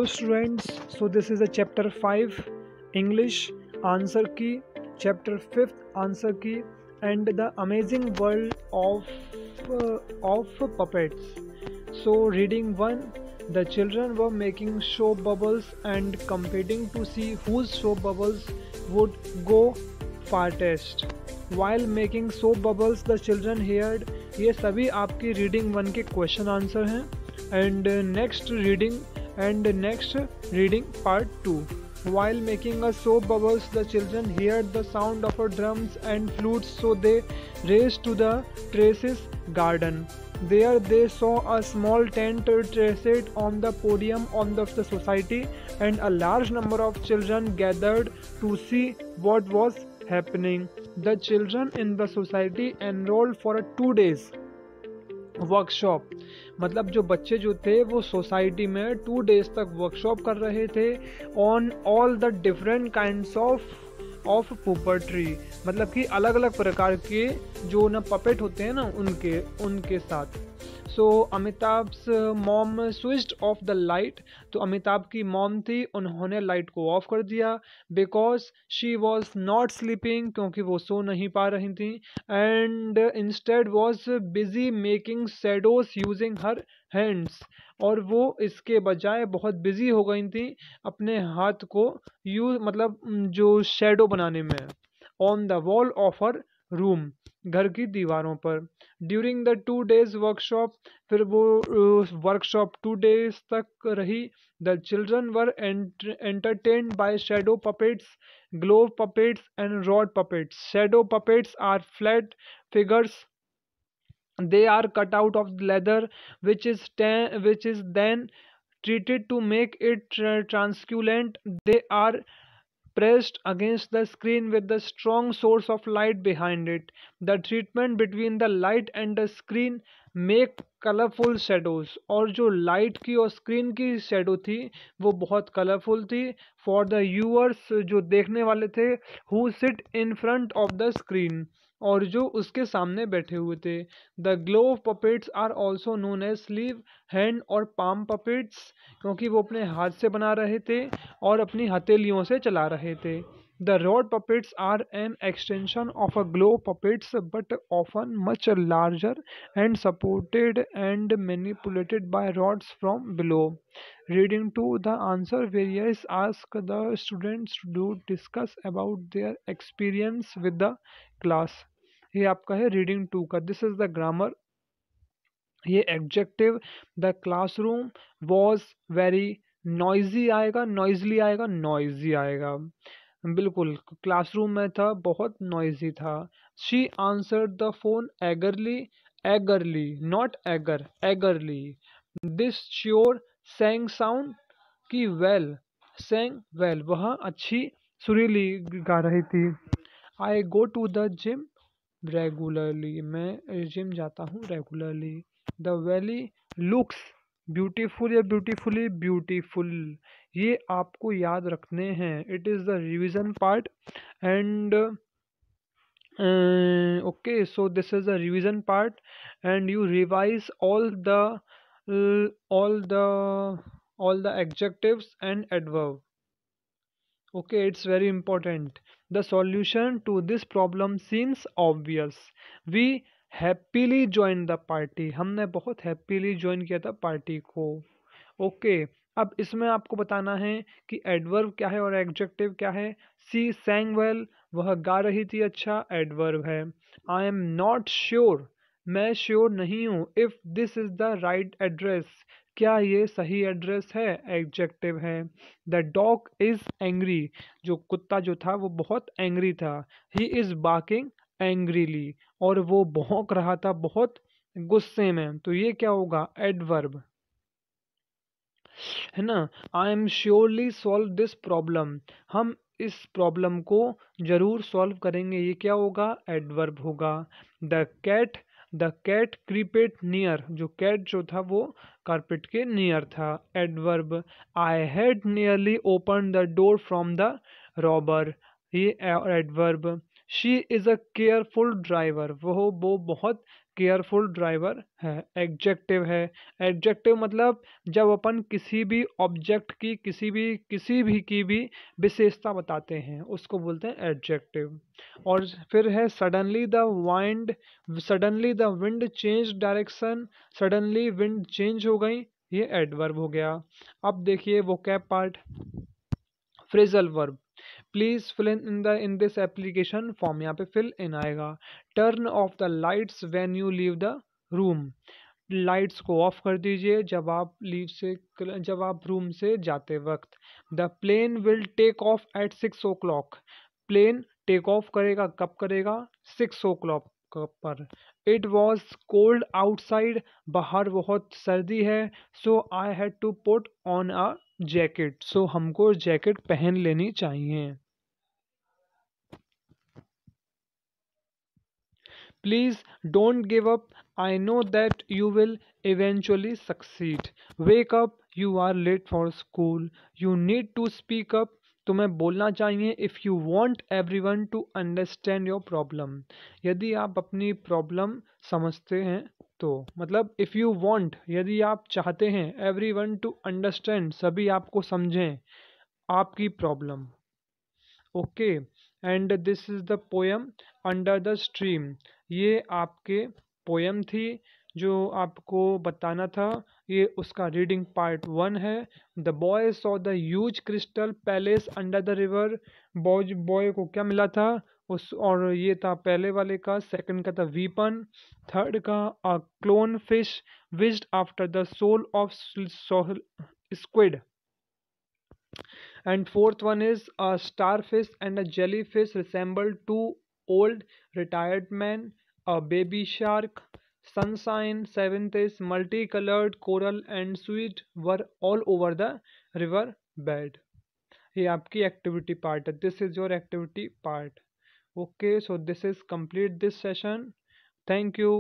Hello students, so this is a chapter 5 English answer key, chapter 5th answer key and the amazing world of puppets. So reading 1, the children were making soap bubbles and competing to see whose soap bubbles would go farthest. While making soap bubbles the children heard, ये सभी आपकी reading 1 के question answer हैं. And next reading part 2. While making a soap bubbles, the children heard the sound of drums and flutes, so they raced to the terraces garden. There they saw a small tent traced on the podium of the society, and a large number of children gathered to see what was happening. The children in the society enrolled for a 2 days workshop. मतलब जो बच्चे जो थे वो society में 2 days तक workshop कर रहे थे on all the different kinds of puppetry. मतलब कि अलग अलग प्रकार के जो ना पपेट होते हैं ना उनके साथ. So Amitabh's mom switched off the light. तो अमिताभ की मॉम थी, उन्होंने लाइट को ऑफ कर दिया because she was not sleeping, क्योंकि वो सो नहीं पा रही थी. And instead was busy making shadows using her hands. और वो इसके बजाय बहुत बिजी हो गई थी अपने हाथ को मतलब जो शैडो बनाने में on the wall of her room, घर की दीवारों पर. ड्यूरिंग द 2 days वर्कशॉप, फिर वो वर्कशॉप 2 days तक रही. The children were entertained by shadow puppets, glove puppets and rod puppets. Shadow puppets are flat figures. They are cut out of leather, which is then treated to make it translucent. They are pressed against the screen with the strong source of light behind it. The treatment between the light and the screen make colourful shadows. और जो light की और screen की shadow थी वो बहुत colourful थी for the viewers, जो देखने वाले थे, who sit in front of the screen, और जो उसके सामने बैठे हुए थे. The glove puppets are also known as sleeve, hand और पाम पपेट्स, क्योंकि वो अपने हाथ से बना रहे थे और अपनी हथेलियों से चला रहे थे. The rod puppets are an extension of a glove puppets, but often much larger and supported and manipulated by rods from below. Reading 2, the answer various ask the students to discuss about their experience with the class. ये आपका है reading 2 का. This is the grammar. ये adjective the classroom was very noisy आएगा, noisily आएगा, noisy आएगा. बिल्कुल classroom में था, बहुत नॉइजी था. She answered the phone eagerly not eagerly. This sure sang sound की वेल, सेंग वेल, वह अच्छी सुरीली गा रही थी. I go to the gym regularly, मैं जिम जाता हूँ regularly. The valley looks beautiful या ब्यूटीफुली ब्यूटीफुल, ये आपको याद रखने हैं. It is the revision part and okay, so this is a revision part and you revise all the adjectives and adverb. Okay, it's very important. The solution to this problem seems obvious. We happily joined the party. हमने बहुत happily join किया था party को. Okay, अब इसमें आपको बताना है कि एडवर्ब क्या है और एडजेक्टिव क्या है. सी सैंग वेल, वह गा रही थी, अच्छा, एडवर्ब है. आई एम नॉट श्योर, मैं श्योर नहीं हूँ. If this is the right address, क्या ये सही एड्रेस है, एडजेक्टिव है. द डॉग इज एंग्री, जो कुत्ता जो था वो बहुत एंग्री था. ही इज बार्किंग एंग्रीली, और वो भौंक रहा था बहुत गुस्से में. तो ये क्या होगा, एडवर्ब है ना. I am surely solve this problem, हम इस प्रॉब्लम को जरूर सॉल्व करेंगे, ये क्या होगा, एडवर्ब होगा. द कैट क्रीपेट नियर, जो कैट जो था वो कारपेट के नियर था, adverb. I had nearly open the door from the robber, ये adverb. She is a careful driver, वो बहुत केयरफुल ड्राइवर है। एडजेक्टिव है, एडजेक्टिव मतलब जब अपन किसी भी ऑब्जेक्ट की किसी भी की भी विशेषता बताते हैं उसको बोलते हैं एडजेक्टिव। और फिर है suddenly the wind change direction, suddenly wind change हो गई, ये एडवर्ब हो गया। अब देखिए vocab part, phrasal verb, please fill in this application form, यहाँ पे फिल इन आएगा। Turn off the lights when you leave the room, lights को ऑफ कर दीजिए जब आप रूम से जाते वक्त। The plane will take off at 6 o'clock, plane take off करेगा कब करेगा, 6 o'clock पर। इट वॉज कोल्ड आउटसाइड, बाहर बहुत सर्दी है, so I had to put on a jacket, so हमको जैकेट पहन लेनी चाहिए। Please don't give up, I know that you will eventually succeed. Wake up, you are late for school. You need to speak up, तुम्हें बोलना चाहिए। If you want every one two understand your problem, यदि आप अपनी problem समझते हैं तो, मतलब इफ़ यू वॉन्ट, यदि आप चाहते हैं, एवरी वन टू अंडरस्टैंड, सभी आपको समझें आपकी problem. Okay, and this is the poem under the stream, ये आपके पोएम थी जो आपको बताना था। ये उसका रीडिंग पार्ट 1 है। The boy saw the huge crystal palace under the river, boy को क्या मिला था उस, और ये था पहले वाले का। सेकंड का था वीपन, थर्ड का a clown fish whizzed after the shoal of squid, and fourth one is a starfish and a jellyfish resemble two old retired men, a baby shark, sunshine. Seventh is multicolored coral and sweet were all over the river bed. ये आपकी activity part है, this is your activity part. Okay, so this is complete this session, thank you.